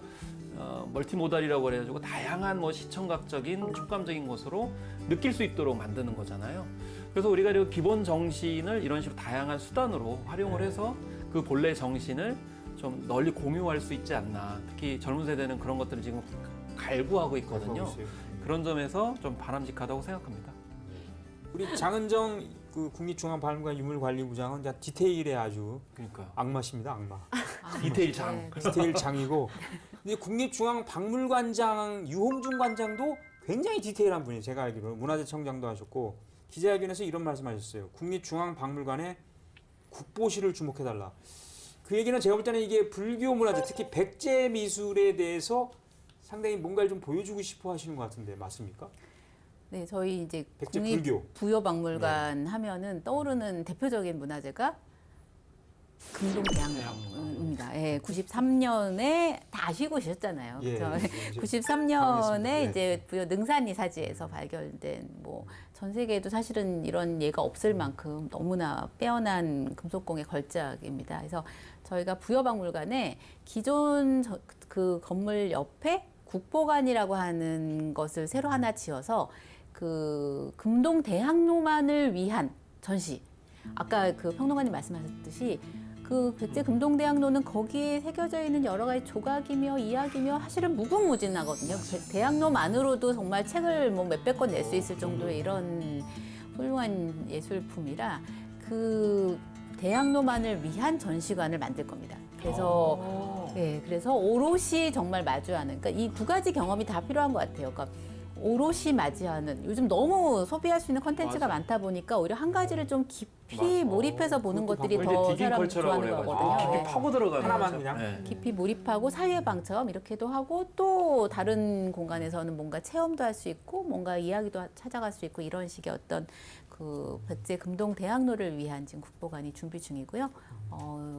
멀티모달이라고 그래가지고 다양한 뭐 시청각적인 촉감적인 것으로 느낄 수 있도록 만드는 거잖아요. 그래서 우리가 이 기본 정신을 이런 식으로 다양한 수단으로 활용을 해서 그 본래 정신을 좀 널리 공유할 수 있지 않나. 특히 젊은 세대는 그런 것들을 지금 갈구하고 있거든요. 그런 점에서 좀 바람직하다고 생각합니다. 우리 장은정 그 국립중앙박물관 유물관리부장은 이제 디테일에 아주 그러니까 악마십니다, 악마. 디테일 장. 디테일 장이고. 근데 국립중앙박물관장 유홍준 관장도 굉장히 디테일한 분이에요. 제가 알기로는 문화재청장도 하셨고 기자회견에서 이런 말씀하셨어요. 국립중앙박물관에 국보실을 주목해달라. 그 얘기는 제가 볼 때는 이게 불교 문화재, 특히 백제 미술에 대해서 상당히 뭔가를 좀 보여주고 싶어 하시는 것 같은데 맞습니까? 네, 저희 이제 백제 불교. 부여박물관 하면은 떠오르는 대표적인 문화재가 금동대학로입니다. 예, 93년에 다 아시고 계셨잖아요. 예, 그래서 예, 93년에 예. 이제 부여 능산리 사지에서 발견된 뭐 전 세계에도 사실은 이런 예가 없을 만큼 너무나 빼어난 금속공의 걸작입니다. 그래서 저희가 부여박물관에 기존 그 건물 옆에 국보관이라고 하는 것을 새로 하나 지어서 그 금동대학로만을 위한 전시. 아까 그 평론가님 말씀하셨듯이 그 백제 금동대학로는 거기에 새겨져 있는 여러 가지 조각이며 이야기며 사실은 무궁무진하거든요. 대학로만으로도 정말 책을 뭐 몇백 권 낼 수 있을 정도의 이런 훌륭한 예술품이라 그 대학로만을 위한 전시관을 만들 겁니다. 그래서 그래서 오롯이 정말 마주하는 그러니까 이 두 가지 경험이 다 필요한 것 같아요. 그러니까 오롯이 맞이하는 요즘 너무 소비할 수 있는 컨텐츠가 많다 보니까 오히려 한 가지를 좀 깊이 몰입해서 보는 것들이 더 사람 좋아하는 거거든요. 깊이 파고 들어가는 하나만 거죠. 그냥? 네. 깊이 몰입하고 사유의 방처럼 이렇게도 하고 또 다른 공간에서는 뭔가 체험도 할 수 있고 뭔가 이야기도 찾아갈 수 있고 이런 식의 어떤 그 백제 금동대학로를 위한 지금 국보관이 준비 중이고요.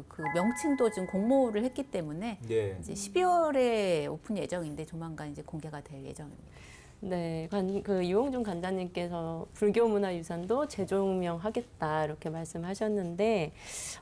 그 명칭도 지금 공모를 했기 때문에 네. 이제 12월에 오픈 예정인데 조만간 이제 공개가 될 예정입니다. 네, 그 유홍준 관장님께서 불교 문화유산도 재조명하겠다 이렇게 말씀하셨는데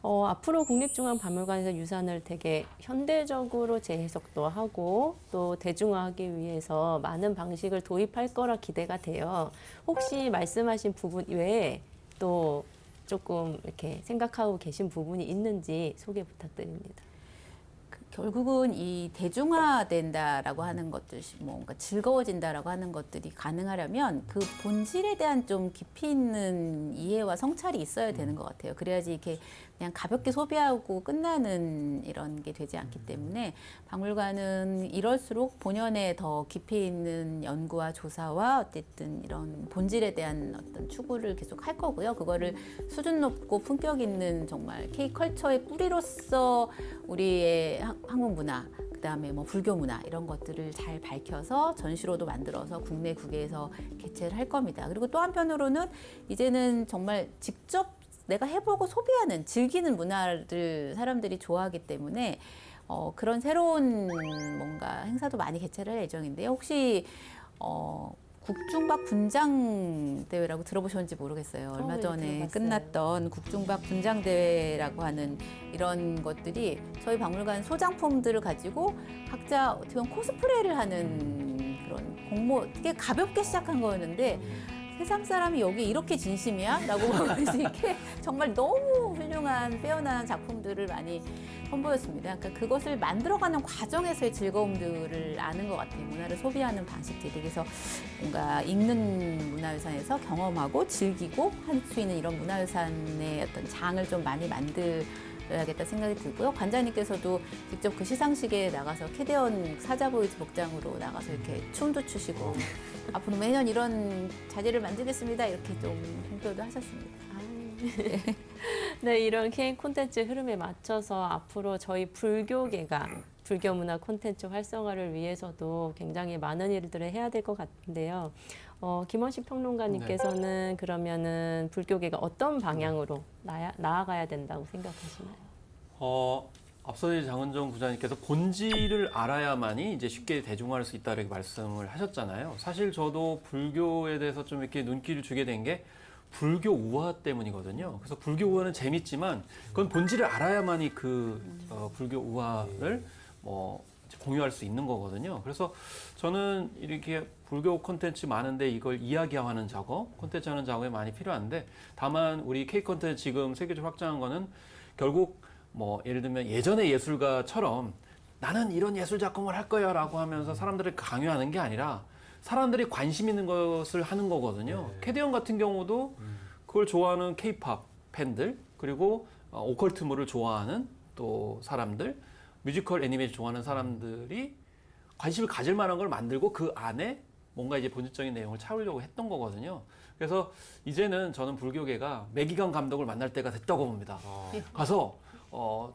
앞으로 국립중앙박물관에서 유산을 되게 현대적으로 재해석도 하고 또 대중화하기 위해서 많은 방식을 도입할 거라 기대가 돼요. 혹시 말씀하신 부분 외에 또 조금 이렇게 생각하고 계신 부분이 있는지 소개 부탁드립니다. 결국은 이 대중화된다라고 하는 것들, 뭔가 즐거워진다라고 하는 것들이 가능하려면 그 본질에 대한 좀 깊이 있는 이해와 성찰이 있어야 되는 것 같아요. 그래야지 이렇게 그냥 가볍게 소비하고 끝나는 이런 게 되지 않기 때문에 박물관은 이럴수록 본연에 더 깊이 있는 연구와 조사와 어쨌든 이런 본질에 대한 어떤 추구를 계속 할 거고요. 그거를 수준 높고 품격 있는 정말 K컬처의 뿌리로서 우리의 한국 문화, 그다음에 뭐 불교 문화 이런 것들을 잘 밝혀서 전시로도 만들어서 국내 국외에서 개최를 할 겁니다. 그리고 또 한편으로는 이제는 정말 직접 내가 해보고 소비하는, 즐기는 문화를 사람들이 좋아하기 때문에 그런 새로운 뭔가 행사도 많이 개최를 할 예정인데요. 혹시 국중박 분장 대회라고 들어보셨는지 모르겠어요. 얼마 네, 전에 들어봤어요. 끝났던 국중박 분장 대회라고 하는 이런 것들이 저희 박물관 소장품들을 가지고 각자 어떻게 보면 코스프레를 하는 그런 되게 가볍게 시작한 거였는데 세상 사람이 여기 이렇게 진심이야? 라고 할 수 있게 정말 너무 훌륭한 빼어난 작품들을 많이 선보였습니다. 그러니까 그것을 만들어가는 과정에서의 즐거움들을 아는 것 같아요. 문화를 소비하는 방식들이. 그래서 뭔가 읽는 문화유산에서 경험하고 즐기고 할 수 있는 이런 문화유산의 어떤 장을 좀 많이 만들어야겠다 생각이 들고요. 관장님께서도 직접 그 시상식에 나가서 캐대원 사자보이즈 복장으로 나가서 이렇게 춤도 추시고 앞으로 매년 이런 자리를 만들겠습니다. 이렇게 좀 공표도 하셨습니다. 네, 이런 K 콘텐츠 흐름에 맞춰서 앞으로 저희 불교계가 불교 문화 콘텐츠 활성화를 위해서도 굉장히 많은 일들을 해야 될 것 같은데요. 김원식 평론가님께서는 그러면은 불교계가 어떤 방향으로 나아가야 된다고 생각하시나요? 앞서 이제 장은정 부장님께서 본질을 알아야만이 이제 쉽게 대중화할 수 있다 이렇게 말씀을 하셨잖아요. 사실 저도 불교에 대해서 좀 이렇게 눈길을 주게 된 게 불교 우화 때문이거든요. 그래서 불교 우화는 재밌지만 그건 본질을 알아야만이 그 불교 우화를 공유할 수 있는 거거든요. 그래서 저는 이렇게 불교 콘텐츠 많은데 이걸 이야기화하는 작업, 콘텐츠 하는 작업이 많이 필요한데 다만 우리 K 콘텐츠 지금 세계적으로 확장한 거는 결국 예를 들면 예전의 예술가처럼 나는 이런 예술 작품을 할 거야 라고 하면서 사람들을 강요하는 게 아니라 사람들이 관심 있는 것을 하는 거거든요. 캐대언 같은 경우도 그걸 좋아하는 K-팝 팬들 그리고 오컬트물을 좋아하는 또 사람들 뮤지컬 애니메이션 좋아하는 사람들이 관심을 가질 만한 걸 만들고 그 안에 뭔가 이제 본질적인 내용을 찾으려고 했던 거거든요. 그래서 이제는 저는 불교계가 매기강 감독을 만날 때가 됐다고 봅니다. 가서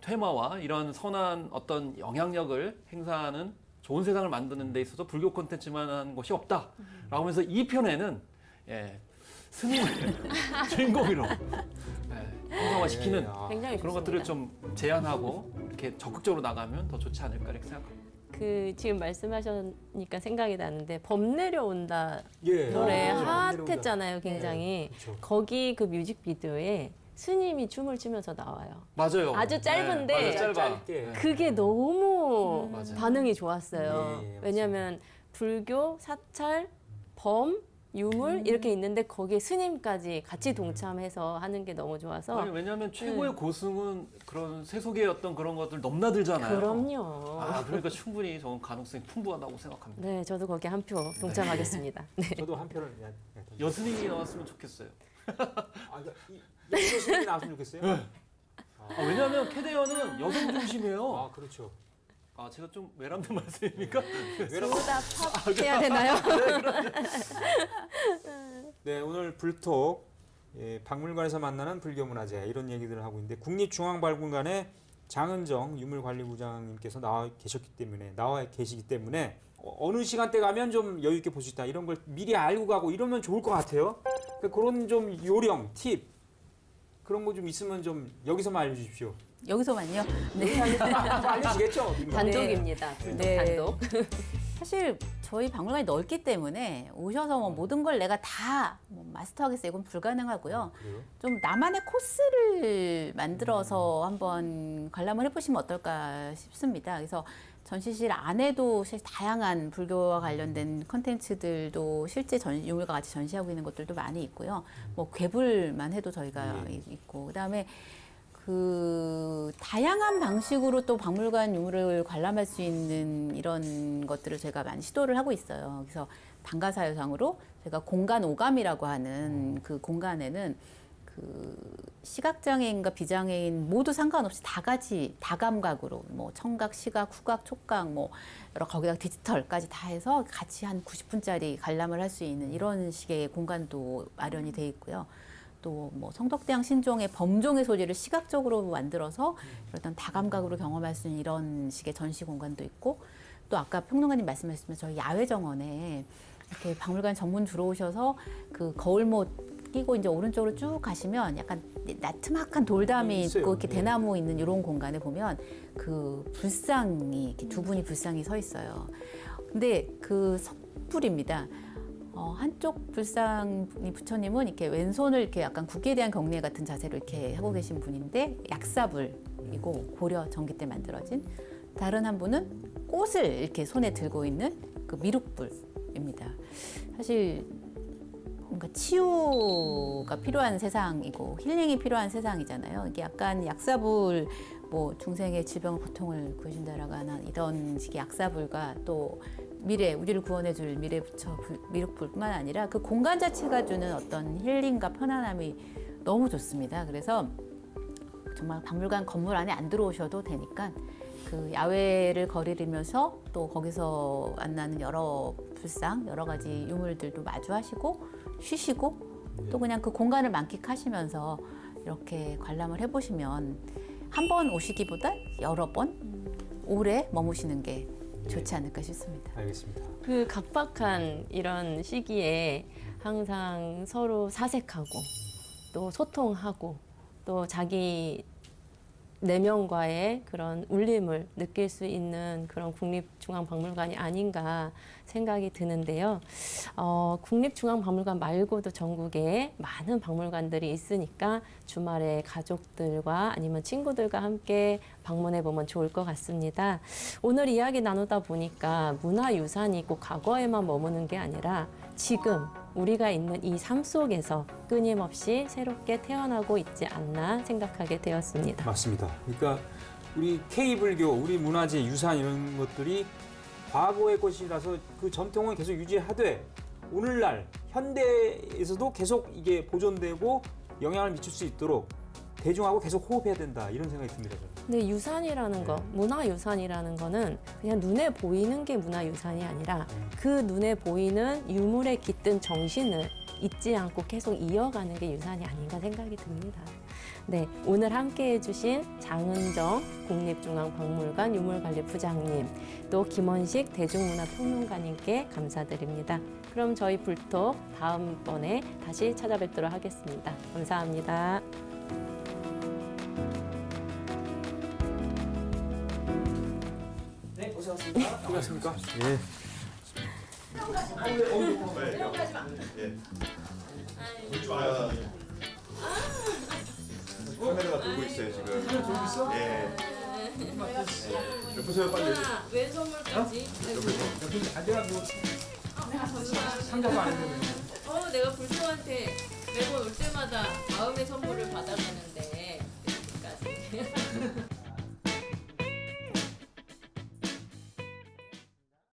퇴마와 이런 선한 어떤 영향력을 행사하는 좋은 세상을 만드는 데 있어서 불교 콘텐츠만한 것이 없다라고 하면서 이 편에는 스님을 주인공으로 활성화시키는 굉장히 그런 좋습니다. 것들을 좀 제안하고 이렇게 적극적으로 나가면 더 좋지 않을까 이렇게 생각합니다. 지금 말씀하셨니까 생각이 나는데 범 내려온다 예. 노래 아, 핫했잖아요, 굉장히. 그렇죠. 거기 그 뮤직비디오에 스님이 춤을 추면서 나와요. 맞아요. 아주 짧은데 네, 맞아요, 짧아. 짧게. 그게 너무 맞아요. 반응이 좋았어요. 예, 예, 왜냐하면 불교, 사찰, 범, 유물 이렇게 있는데 거기에 스님까지 같이 동참해서 하는 게 너무 좋아서. 아니, 왜냐하면 최고의 고승은 그런 세속의 어떤 그런 것들 넘나들잖아요. 그럼요. 그러니까 충분히 저는 가능성이 풍부하다고 생각합니다. 네, 저도 거기에 한 표 동참하겠습니다. 네. 저도 한 표를 여스님이 나왔으면 좋겠어요. 여수님이 나왔으면 좋겠어요. 왜냐하면 캐대언은 여성 중심이에요. 아, 그렇죠. 제가 좀 외람된 말씀입니까? 보다 팝 해야 되나요? 네, 오늘 불톡 박물관에서 만나는 불교문화재 이런 얘기들을 하고 있는데 국립중앙박물관에 장은정 유물관리부장님께서 나와 계시기 때문에 어느 시간대 가면 좀 여유 있게 볼 수 있다 이런 걸 미리 알고 가고 이러면 좋을 것 같아요. 그러니까 그런 좀 요령, 팁 그런 거 좀 있으면 좀 여기서만 알려주십시오. 여기서만요. 네. 알려주겠죠? 단독입니다. 네. 단독. 사실 저희 박물관이 넓기 때문에 오셔서 모든 걸 내가 다 마스터하겠어요. 이건 불가능하고요. 그래요? 좀 나만의 코스를 만들어서 한번 관람을 해보시면 어떨까 싶습니다. 그래서 전시실 안에도 실제 다양한 불교와 관련된 컨텐츠들도 실제 유물과 같이 전시하고 있는 것들도 많이 있고요. 뭐 괴불만 해도 저희가 있고, 그다음에 그 다양한 방식으로 또 박물관 유물을 관람할 수 있는 이런 것들을 제가 많이 시도를 하고 있어요. 그래서 방가사유상으로 제가 공간 오감이라고 하는 그 공간에는 그 시각장애인과 비장애인 모두 상관없이 다 같이 다감각으로 뭐 청각, 시각, 후각, 촉각 뭐 여러 거기다 디지털까지 다 해서 같이 한 90분짜리 관람을 할 수 있는 이런 식의 공간도 마련이 돼 있고요. 또 뭐 성덕대왕 신종의 범종의 소리를 시각적으로 만들어서 어떤 다감각으로 경험할 수 있는 이런 식의 전시 공간도 있고, 또 아까 평론가님 말씀하셨지만 저희 야외 정원에 이렇게 박물관 전문 들어오셔서 그 거울못 끼고 이제 오른쪽으로 쭉 가시면 약간 나트막한 돌담이 있어요. 있고 이렇게 네. 대나무 있는 이런 공간에 보면 그 불상이 이렇게 두 분이 불상이 서 있어요. 근데 그 석불입니다. 한쪽 불상이 부처님은 이렇게 왼손을 이렇게 약간 국기에 대한 경례 같은 자세로 이렇게 하고 계신 분인데 약사불이고 고려 전기 때 만들어진, 다른 한 분은 꽃을 이렇게 손에 들고 있는 그 미륵불입니다. 사실 뭔가 치유가 필요한 세상이고 힐링이 필요한 세상이잖아요. 이게 약간 약사불, 뭐 중생의 질병 고통을 구해준다라고 하는 이런 식의 약사불과 또 미래, 우리를 구원해줄 미래 부처 미륵불뿐만 아니라 그 공간 자체가 주는 어떤 힐링과 편안함이 너무 좋습니다. 그래서 정말 박물관 건물 안에 안 들어오셔도 되니까 그 야외를 거리르면서 또 거기서 만나는 여러 불상, 여러 가지 유물들도 마주하시고 쉬시고 또 그냥 그 공간을 만끽하시면서 이렇게 관람을 해보시면 한 번 오시기보다 여러 번 오래 머무시는 게 좋지 않을까 싶습니다. 알겠습니다. 그 각박한 이런 시기에 항상 서로 사색하고 또 소통하고 또 자기 내면과의 그런 울림을 느낄 수 있는 그런 국립중앙박물관이 아닌가 생각이 드는데요. 국립중앙박물관 말고도 전국에 많은 박물관들이 있으니까 주말에 가족들과 아니면 친구들과 함께 방문해 보면 좋을 것 같습니다. 오늘 이야기 나누다 보니까 문화유산이 꼭 과거에만 머무는 게 아니라 지금 우리가 있는 이 삶 속에서 끊임없이 새롭게 태어나고 있지 않나 생각하게 되었습니다. 맞습니다. 그러니까 우리 K불교, 우리 문화재, 유산 이런 것들이 과거의 것이라서 그 전통은 계속 유지하되 오늘날 현대에서도 계속 이게 보존되고 영향을 미칠 수 있도록 대중하고 계속 호흡해야 된다, 이런 생각이 듭니다. 저는. 근데 유산이라는 거, 문화유산이라는 거는 그냥 눈에 보이는 게 문화유산이 아니라 그 눈에 보이는 유물에 깃든 정신을 잊지 않고 계속 이어가는 게 유산이 아닌가 생각이 듭니다. 네, 오늘 함께해 주신 장은정 국립중앙박물관 유물관리부장님, 또 김원식 대중문화평론가님께 감사드립니다. 그럼 저희 불톡 다음번에 다시 찾아뵙도록 하겠습니다. 감사합니다. 네, 고생하셨습니다. 고생하셨습니까? 예. 카메라가 돌고 있어요 지금. 카메라 돌고 있어? 예. 보세요 빨리. 웬 선물까지? 내가 뭐 상자도 안 했는데. 내가 불토한테 매번 올 때마다 마음의 선물을 받아가는